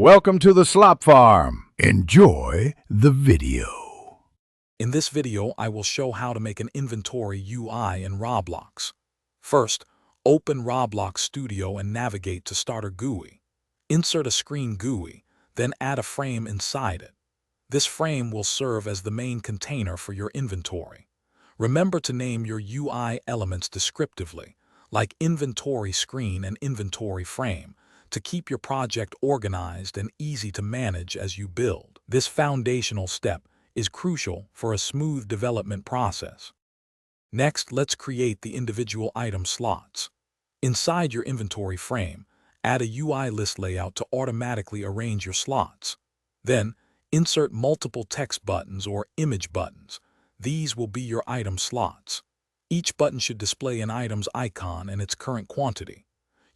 Welcome to the Slop Farm. Enjoy the video. In this video, I will show how to make an inventory UI in Roblox. First, open Roblox Studio and navigate to Starter GUI. Insert a screen GUI, then add a frame inside it. This frame will serve as the main container for your inventory. Remember to name your UI elements descriptively, like inventory screen and inventory frame, to keep your project organized and easy to manage as you build. This foundational step is crucial for a smooth development process. Next, let's create the individual item slots. Inside your inventory frame, add a UI list layout to automatically arrange your slots. Then, insert multiple text buttons or image buttons. These will be your item slots. Each button should display an item's icon and its current quantity.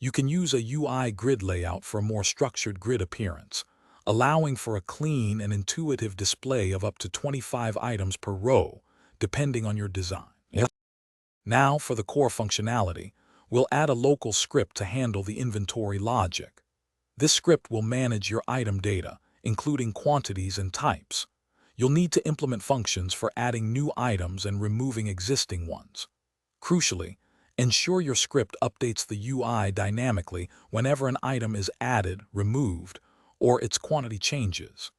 You can use a UI grid layout for a more structured grid appearance, allowing for a clean and intuitive display of up to 25 items per row, depending on your design. Now, for the core functionality, we'll add a local script to handle the inventory logic. This script will manage your item data, including quantities and types. You'll need to implement functions for adding new items and removing existing ones. Crucially, ensure your script updates the UI dynamically whenever an item is added, removed, or its quantity changes.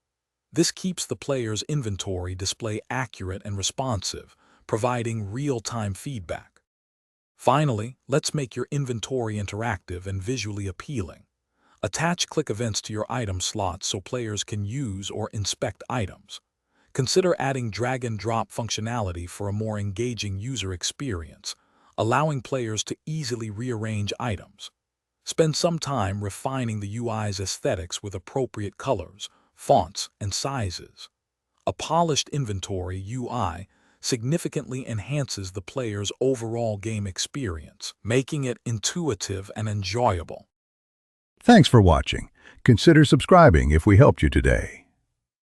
This keeps the player's inventory display accurate and responsive, providing real-time feedback. Finally, let's make your inventory interactive and visually appealing. Attach click events to your item slots so players can use or inspect items. Consider adding drag-and-drop functionality for a more engaging user experience, allowing players to easily rearrange items. Spend some time refining the UI's aesthetics with appropriate colors, fonts, and sizes. A polished inventory UI significantly enhances the player's overall game experience, making it intuitive and enjoyable. Thanks for watching. Consider subscribing if we helped you today.